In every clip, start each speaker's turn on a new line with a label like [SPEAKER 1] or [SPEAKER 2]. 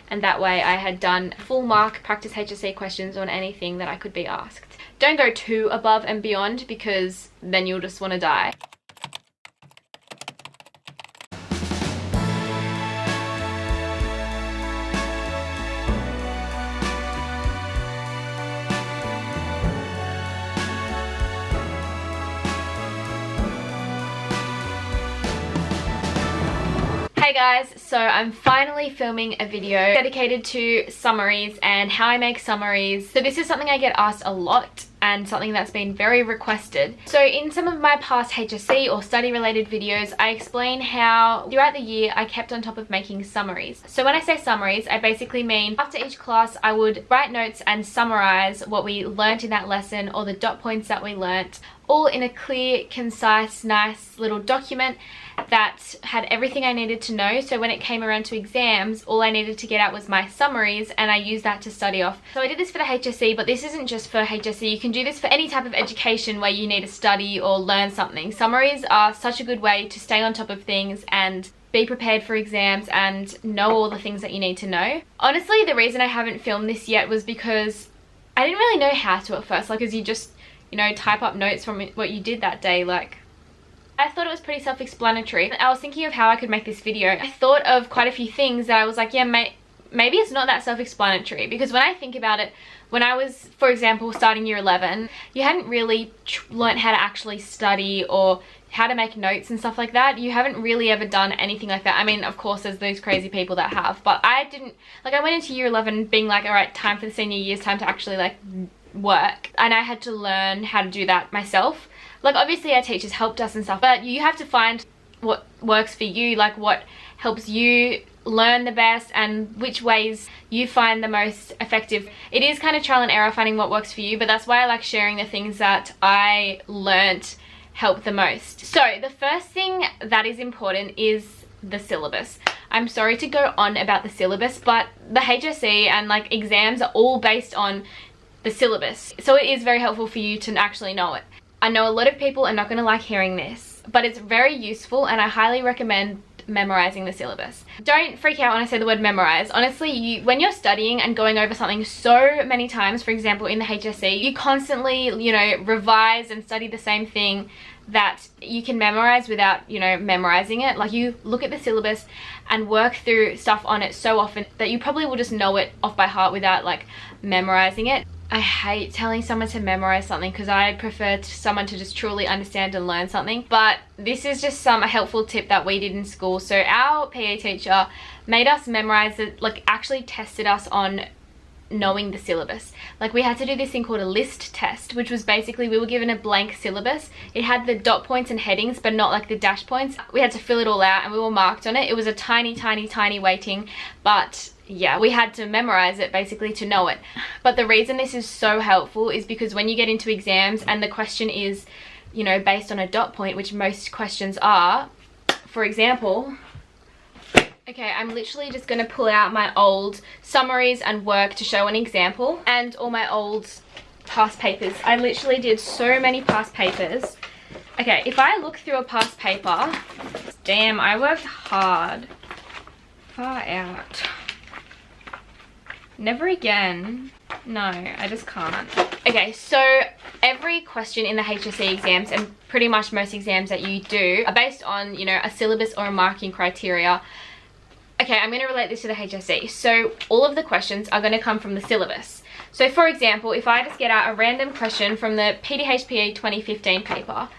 [SPEAKER 1] and that way I had done full mark practice HSC questions on anything that I could be asked. Don't go too above and beyond because then you'll just want to die. Hey guys, so I'm finally filming a video dedicated to summaries and how I make summaries. So this is something I get asked a lot and something that's been very requested. So in some of my past HSC or study related videos, I explain how throughout the year I kept on top of making summaries. So when I say summaries, I basically mean after each class I would write notes and summarize what we learnt in that lesson or the dot points that we learnt, all in a clear, concise, nice little document that had everything I needed to know. So when it came around to exams, all I needed to get out was my summaries and I used that to study off. So I did this for the HSC, but this isn't just for HSC. You can do this for any type of education where you need to study or learn something. Summaries are such a good way to stay on top of things and be prepared for exams and know all the things that you need to know. Honestly, the reason I haven't filmed this yet was because I didn't really know how to at first, like, because you just, you know, type up notes from what you did that day. Like, I thought it was pretty self-explanatory. I was thinking of how I could make this video. I thought of quite a few things that I was like, yeah, maybe it's not that self-explanatory, because when I think about it, when I was, for example, starting year 11, you hadn't really learned how to actually study or how to make notes and stuff like that. You haven't really ever done anything like that. I mean, of course, there's those crazy people that have, but I didn't. Like, I went into year 11 being like, all right, time for the senior year, time to actually like work, and I had to learn how to do that myself. Like, obviously our teachers helped us and stuff, but you have to find what works for you, like what helps you learn the best and which ways you find the most effective. It is kind of trial and error finding what works for you, but that's why I like sharing the things that I learnt help the most. So the first thing that is important is the syllabus. I'm sorry to go on about the syllabus, but the HSC and like exams are all based on the syllabus. So it is very helpful for you to actually know it. I know a lot of people are not going to like hearing this, but it's very useful and I highly recommend memorizing the syllabus. Don't freak out when I say the word memorize. Honestly, when you're studying and going over something so many times, for example in the HSC, you constantly, you know, revise and study the same thing that you can memorize without, you know, memorizing it. Like, you look at the syllabus and work through stuff on it so often that you probably will just know it off by heart without like memorizing it. I hate telling someone to memorize something because I prefer someone to just truly understand and learn something. But this is just a helpful tip that we did in school. So our PE teacher made us memorize it, like actually tested us on knowing the syllabus. Like, we had to do this thing called a list test, which was basically we were given a blank syllabus. It had the dot points and headings, but not like the dash points. We had to fill it all out and we were marked on it. It was a tiny weighting, but yeah, we had to memorize it basically to know it. But the reason this is so helpful is because when you get into exams and the question is, you know, based on a dot point, which most questions are, for example, okay, I'm literally just going to pull out my old summaries and work to show an example, and all my old past papers. I literally did so many past papers. Okay, if I look through a past paper, damn, I worked hard. Far out. Never again. No, I just can't. Okay, so every question in the HSC exams and pretty much most exams that you do are based on, you know, a syllabus or a marking criteria. Okay, I'm going to relate this to the HSC. So all of the questions are going to come from the syllabus. So for example, if I just get out a random question from the PDHPE 2015 paper.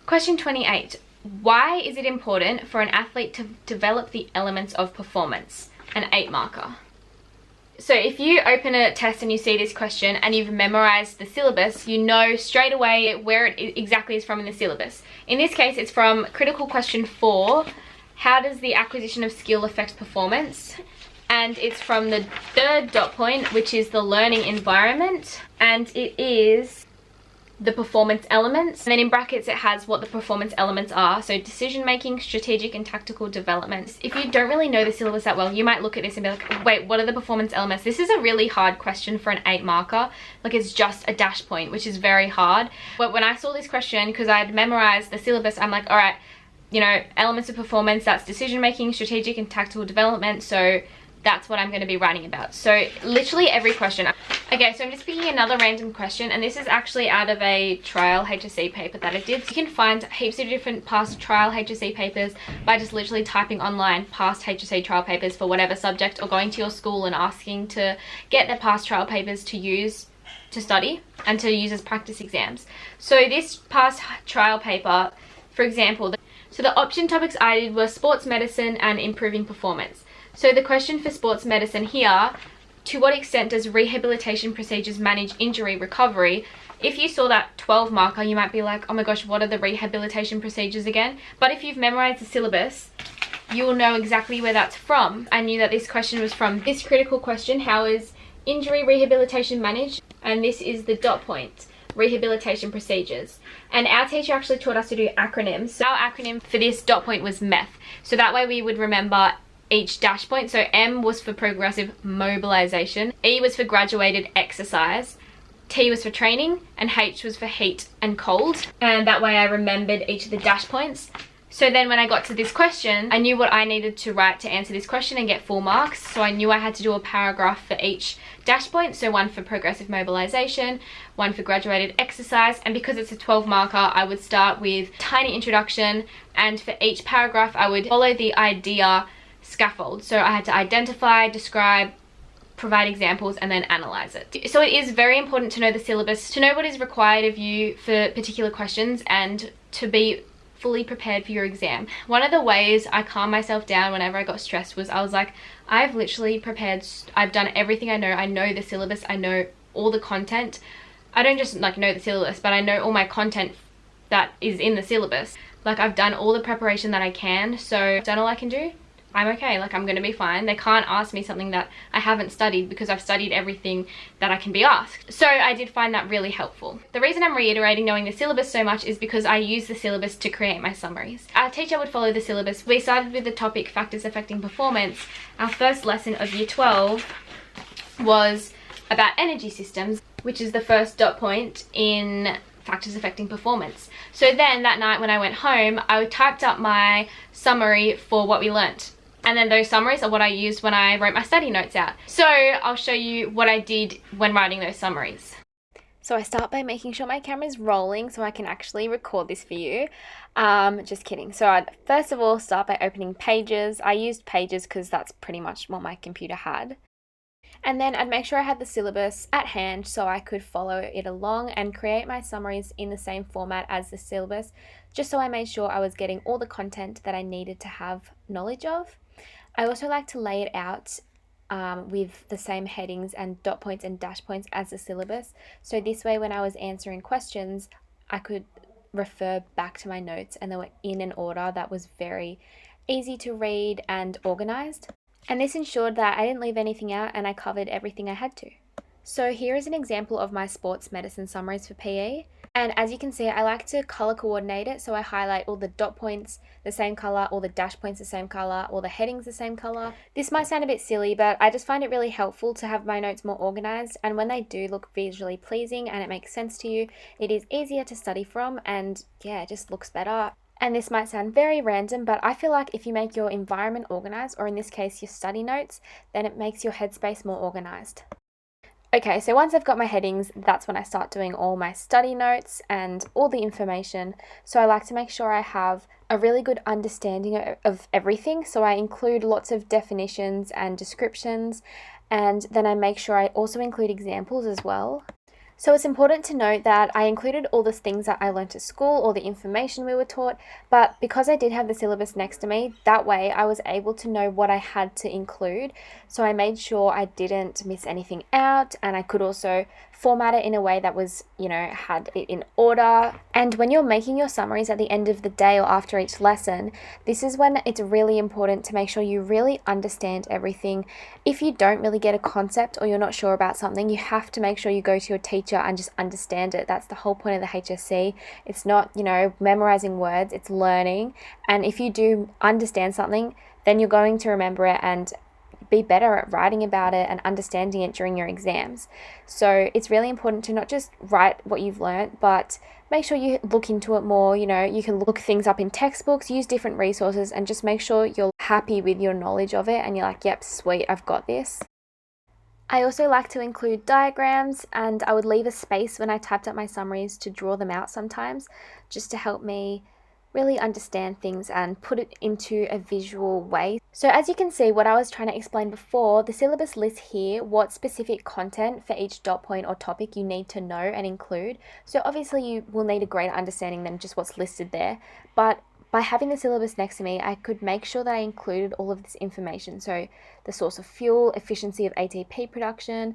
[SPEAKER 1] Question 28. Why is it important for an athlete to develop the elements of performance? An 8 marker. So if you open a test and you see this question and you've memorized the syllabus, you know straight away where it exactly is from in the syllabus. In this case, it's from critical question 4, how does the acquisition of skill affect performance? And it's from the 3rd dot point, which is the learning environment, and it is the performance elements, and then in brackets it has what the performance elements are. So decision making, strategic and tactical development. If you don't really know the syllabus that well, you might look at this and be like, wait, what are the performance elements? This is a really hard question for an 8 marker. Like, it's just a dash point, which is very hard. But when I saw this question, because I had memorized the syllabus, I'm like, all right, you know, elements of performance, that's decision making, strategic and tactical development. So that's what I'm going to be writing about. So literally every question. Okay, so I'm just picking another random question, and this is actually out of a trial HSC paper that I did. So you can find heaps of different past trial HSC papers by just literally typing online past HSC trial papers for whatever subject, or going to your school and asking to get their past trial papers to use to study and to use as practice exams. So this past trial paper, for example, so the option topics I did were sports medicine and improving performance. So the question for sports medicine here, to what extent does rehabilitation procedures manage injury recovery? If you saw that 12 marker, you might be like, oh my gosh, what are the rehabilitation procedures again? But if you've memorized the syllabus, you will know exactly where that's from. I knew that this question was from this critical question, how is injury rehabilitation managed? And this is the dot point, rehabilitation procedures. And our teacher actually taught us to do acronyms. So our acronym for this dot point was METH. So that way we would remember each dash point. So M was for progressive mobilization, E was for graduated exercise, T was for training, and H was for heat and cold. And that way I remembered each of the dash points. So then when I got to this question, I knew what I needed to write to answer this question and get full marks. So I knew I had to do a paragraph for each dash point. So one for progressive mobilization, one for graduated exercise. And because it's a 12 marker, I would start with tiny introduction. And for each paragraph, I would follow the idea scaffold. So I had to identify, describe, provide examples, and then analyze it. So it is very important to know the syllabus, to know what is required of you for particular questions, and to be fully prepared for your exam. One of the ways I calmed myself down whenever I got stressed was I was like, I've literally prepared, I've done everything I know the syllabus, I know all the content. I don't just like know the syllabus, but I know all my content that is in the syllabus. Like I've done all the preparation that I can, so I've done all I can do. I'm okay, like I'm gonna be fine. They can't ask me something that I haven't studied because I've studied everything that I can be asked. So I did find that really helpful. The reason I'm reiterating knowing the syllabus so much is because I use the syllabus to create my summaries. Our teacher would follow the syllabus. We started with the topic factors affecting performance. Our first lesson of year 12 was about energy systems, which is the first dot point in factors affecting performance. So then that night when I went home, I typed up my summary for what we learnt. And then those summaries are what I used when I wrote my study notes out. So I'll show you what I did when writing those summaries. So I start by making sure my camera's rolling so I can actually record this for you. Just kidding. So I'd first of all start by opening Pages. I used Pages because that's pretty much what my computer had. And then I'd make sure I had the syllabus at hand so I could follow it along and create my summaries in the same format as the syllabus, just so I made sure I was getting all the content that I needed to have knowledge of. I also like to lay it out with the same headings and dot points and dash points as the syllabus. So this way when I was answering questions, I could refer back to my notes and they were in an order that was very easy to read and organized. And this ensured that I didn't leave anything out and I covered everything I had to. So here is an example of my sports medicine summaries for PE. And as you can see, I like to color coordinate it. So I highlight all the dot points the same color, all the dash points the same color, all the headings the same color. This might sound a bit silly, but I just find it really helpful to have my notes more organized. And when they do look visually pleasing and it makes sense to you, it is easier to study from, and yeah, it just looks better. And this might sound very random, but I feel like if you make your environment organized, or in this case your study notes, then it makes your headspace more organized. Okay, so once I've got my headings, that's when I start doing all my study notes and all the information. So I like to make sure I have a really good understanding of everything. So I include lots of definitions and descriptions, and then I make sure I also include examples as well. So it's important to note that I included all the things that I learned at school, all the information we were taught, but because I did have the syllabus next to me, that way I was able to know what I had to include. So I made sure I didn't miss anything out, and I could also format it in a way that was, had it in order. And when you're making your summaries at the end of the day or after each lesson, this is when it's really important to make sure you really understand everything. If you don't really get a concept or you're not sure about something, you have to make sure you go to your teacher and just understand it. That's the whole point of the HSC. It's not, memorizing words, it's learning. And if you do understand something, then you're going to remember it and be better at writing about it and understanding it during your exams. So it's really important to not just write what you've learnt, but make sure you look into it more. You know, you can look things up in textbooks, use different resources, and just make sure you're happy with your knowledge of it and you're like, yep, sweet, I've got this. I also like to include diagrams, and I would leave a space when I typed up my summaries to draw them out sometimes, just to help me really understand things and put it into a visual way. So as you can see, what I was trying to explain before, the syllabus lists here what specific content for each dot point or topic you need to know and include. So obviously you will need a greater understanding than just what's listed there, but by having the syllabus next to me, I could make sure that I included all of this information. So the source of fuel, efficiency of ATP production,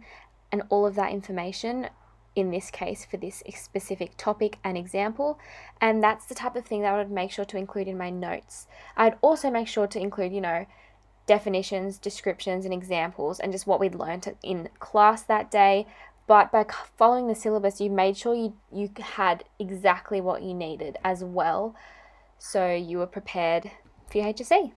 [SPEAKER 1] and all of that information in this case for this specific topic and example. And that's the type of thing that I would make sure to include in my notes. I'd also make sure to include, you know, definitions, descriptions, and examples, and just what we'd learned in class that day. But by following the syllabus, you made sure you had exactly what you needed as well, so you were prepared for your HSC.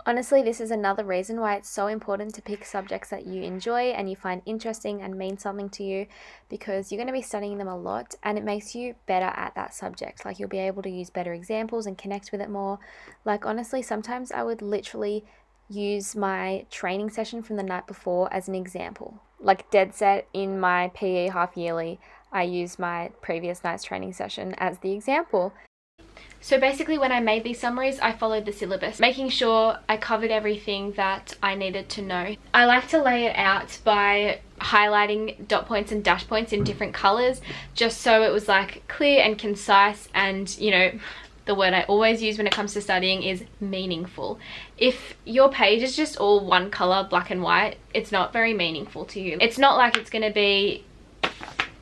[SPEAKER 1] Honestly, this is another reason why it's so important to pick subjects that you enjoy and you find interesting and mean something to you, because you're going to be studying them a lot and it makes you better at that subject. Like, you'll be able to use better examples and connect with it more. Like, honestly, sometimes I would literally use my training session from the night before as an example. Like, dead set in my PE half yearly, I used my previous night's training session as the example. So basically when I made these summaries, I followed the syllabus, making sure I covered everything that I needed to know. I like to lay it out by highlighting dot points and dash points in different colors, just so it was like clear and concise, and you know, the word I always use when it comes to studying is meaningful. If your page is just all one color, black and white, it's not very meaningful to you. It's not like it's going to be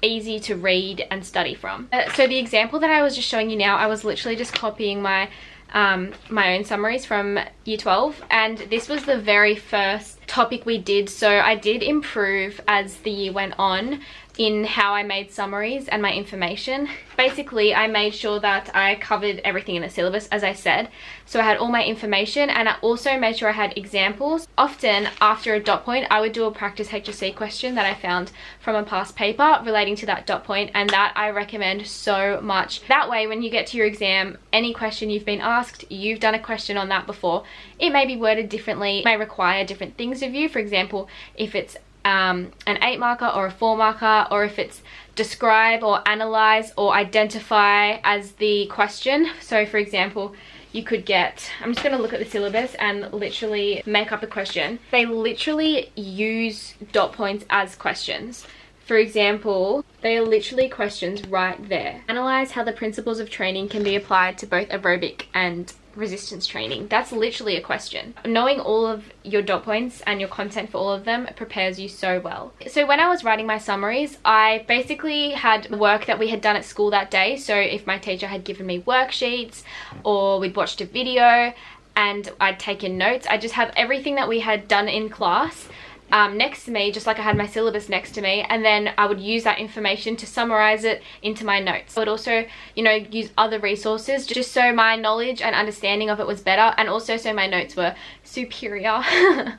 [SPEAKER 1] easy to read and study from. So the example that I was just showing you now, I was literally just copying my my own summaries from year 12, and this was the very first topic we did. So I did improve as the year went on in how I made summaries and my information. Basically, I made sure that I covered everything in the syllabus, as I said. So I had all my information, and I also made sure I had examples. Often after a dot point, I would do a practice HSC question that I found from a past paper relating to that dot point, and that I recommend so much. That way, when you get to your exam, any question you've been asked, you've done a question on that before. It may be worded differently, it may require different things of you. For example, if it's an 8 marker or a 4 marker, or if it's describe or analyze or identify as the question. So for example, you could get, I'm just going to look at the syllabus and literally make up a question. They literally use dot points as questions. For example, they are literally questions right there. Analyze how the principles of training can be applied to both aerobic and resistance training. That's literally a question. Knowing all of your dot points and your content for all of them prepares you so well. So when I was writing my summaries, I basically had work that we had done at school that day. So if my teacher had given me worksheets, or we'd watched a video and I'd taken notes, I just have everything that we had done in class next to me, just like I had my syllabus next to me, and then I would use that information to summarize it into my notes. I would also, you know, use other resources just so my knowledge and understanding of it was better, and also so my notes were superior. I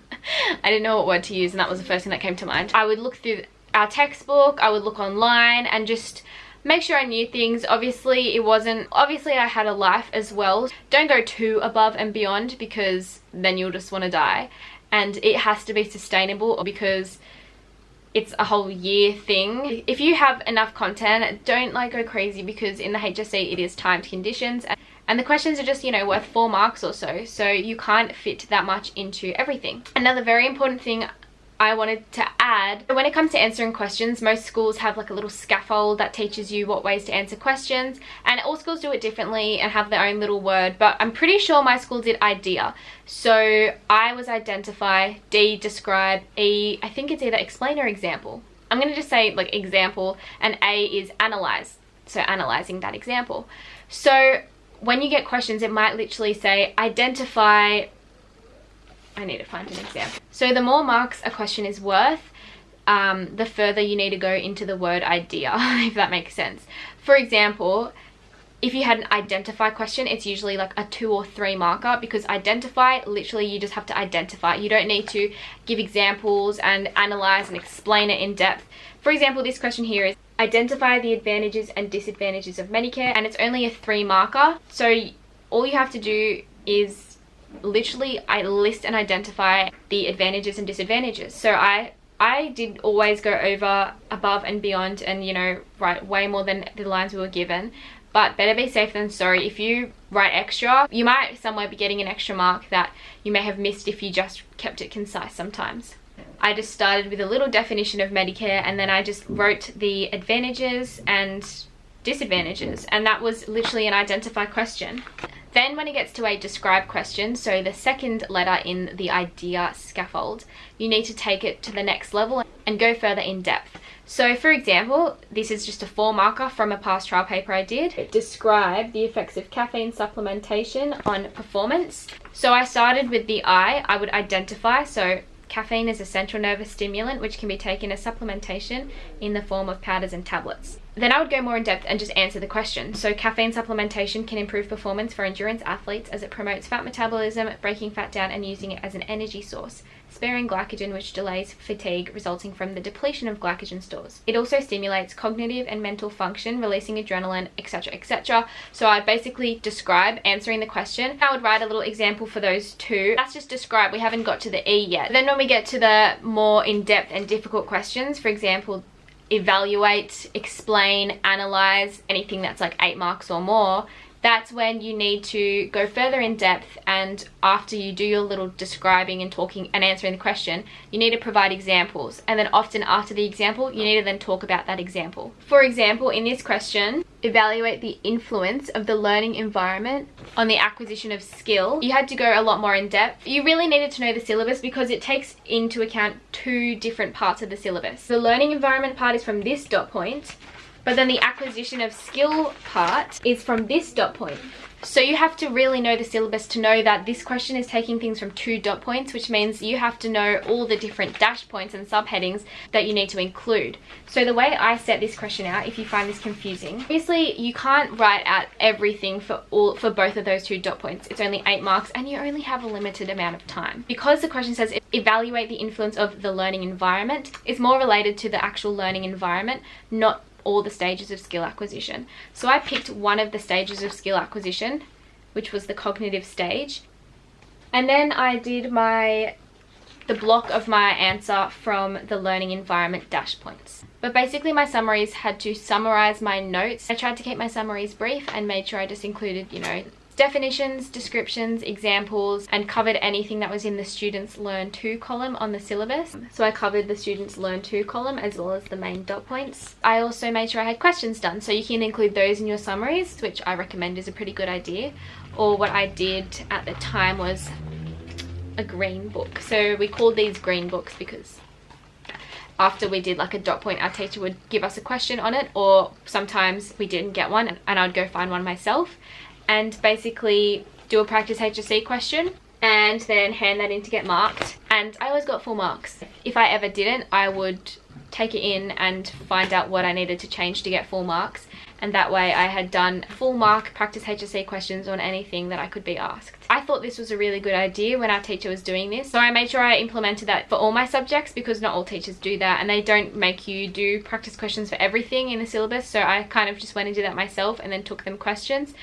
[SPEAKER 1] didn't know what word to use, and that was the first thing that came to mind. I would look through our textbook, I would look online and just make sure I knew things. Obviously I had a life as well. Don't go too above and beyond, because then you'll just want to die. And it has to be sustainable, because it's a whole year thing. If you have enough content, don't like go crazy, because in the HSC it is timed conditions, and the questions are just, you know, worth 4 marks or so. So you can't fit that much into everything. Another very important thing I wanted to add, when it comes to answering questions, most schools have like a little scaffold that teaches you what ways to answer questions, and all schools do it differently and have their own little word, but I'm pretty sure my school did idea. So I was identify, D describe, E I think it's either explain or example. I'm gonna just say like example, and A is analyze, so analyzing that example. So when you get questions, it might literally say identify, I need to find an example. So the more marks a question is worth, the further you need to go into the word idea, if that makes sense. For example, if you had an identify question, it's usually like a 2 or 3 marker, because identify, literally you just have to identify. You don't need to give examples and analyze and explain it in depth. For example, this question here is, identify the advantages and disadvantages of Medicare, and it's only a 3 marker. So all you have to do is literally list and identify the advantages and disadvantages. So I did always go over, above and beyond, and, you know, write way more than the lines we were given. But better be safe than sorry. If you write extra, you might somewhere be getting an extra mark that you may have missed if you just kept it concise sometimes. I just started with a little definition of Medicare, and then I just wrote the advantages and disadvantages, and that was literally an identify question. Then when it gets to a describe question, so the second letter in the idea scaffold, you need to take it to the next level and go further in depth. So for example, this is just a 4 marker from a past trial paper I did. Describe the effects of caffeine supplementation on performance. So I started with the I would identify, so caffeine is a central nervous stimulant which can be taken as supplementation in the form of powders and tablets. Then I would go more in depth and just answer the question. So caffeine supplementation can improve performance for endurance athletes as it promotes fat metabolism, breaking fat down and using it as an energy source, sparing glycogen, which delays fatigue resulting from the depletion of glycogen stores. It also stimulates cognitive and mental function, releasing adrenaline, etc, etc. So I'd basically describe answering the question. I would write a little example for those 2. That's just describe. We haven't got to the E yet. Then when we get to the more in-depth and difficult questions, for example, evaluate, explain, analyze, anything that's like 8 marks or more, that's when you need to go further in depth, and after you do your little describing and talking and answering the question, you need to provide examples, and then often after the example you need to then talk about that example. For example, in this question, evaluate the influence of the learning environment on the acquisition of skill. You had to go a lot more in depth. You really needed to know the syllabus because it takes into account 2 different parts of the syllabus. The learning environment part is from this dot point, but then the acquisition of skill part is from this dot point. So you have to really know the syllabus to know that this question is taking things from 2 dot points, which means you have to know all the different dash points and subheadings that you need to include. So the way I set this question out, if you find this confusing, obviously you can't write out everything for both of those 2 dot points. It's only 8 marks and you only have a limited amount of time. Because the question says evaluate the influence of the learning environment, it's more related to the actual learning environment, not all the stages of skill acquisition. So I picked one of the stages of skill acquisition, which was the cognitive stage, and then I did the block of my answer from the learning environment dash points. But basically my summaries had to summarize my notes. I tried to keep my summaries brief and made sure I just included, you know, definitions, descriptions, examples, and covered anything that was in the students learn to column on the syllabus. So I covered the students learn to column as well as the main dot points. I also made sure I had questions done, so you can include those in your summaries, which I recommend is a pretty good idea. Or what I did at the time was a green book. So we called these green books because after we did like a dot point, our teacher would give us a question on it, or sometimes we didn't get one and I'd go find one myself and basically do a practice HSC question and then hand that in to get marked. And I always got full marks. If I ever didn't, I would take it in and find out what I needed to change to get full marks, and that way I had done full mark practice HSC questions on anything that I could be asked. I thought this was a really good idea when our teacher was doing this, so I made sure I implemented that for all my subjects, because not all teachers do that and they don't make you do practice questions for everything in the syllabus. So I kind of just went and did that myself and then took them questions.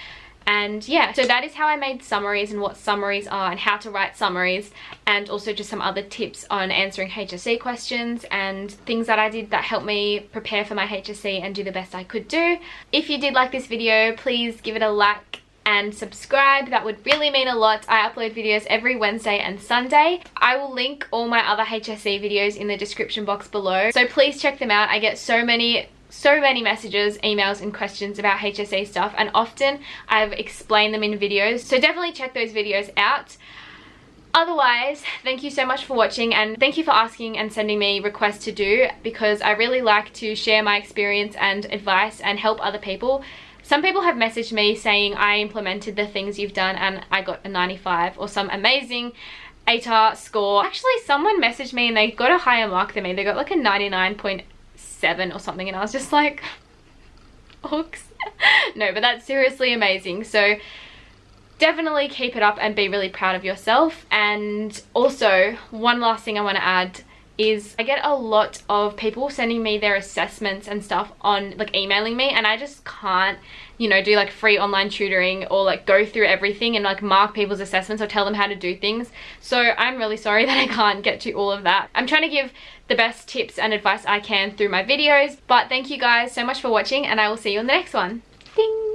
[SPEAKER 1] And yeah, so that is how I made summaries and what summaries are and how to write summaries, and also just some other tips on answering HSC questions and things that I did that helped me prepare for my HSC and do the best I could do. If you did like this video, please give it a like and subscribe. That would really mean a lot. I upload videos every Wednesday and Sunday. I will link all my other HSC videos in the description box below, so please check them out. I get so many messages, emails and questions about HSC stuff, and often I've explained them in videos, so definitely check those videos out. Otherwise, thank you so much for watching, and thank you for asking and sending me requests to do, because I really like to share my experience and advice and help other people. Some people have messaged me saying I implemented the things you've done and I got a 95 or some amazing ATAR score. Actually, someone messaged me and they got a higher mark than me. They got like a 99.7 or something, and I was just like, oops. No, but that's seriously amazing. So definitely keep it up and be really proud of yourself. And also, one last thing I want to add is I get a lot of people sending me their assessments and stuff on like emailing me, and I just can't, you know, do like free online tutoring or like go through everything and like mark people's assessments or tell them how to do things. So I'm really sorry that I can't get to all of that. I'm trying to give the best tips and advice I can through my videos, but thank you guys so much for watching, and I will see you in the next one. Ding!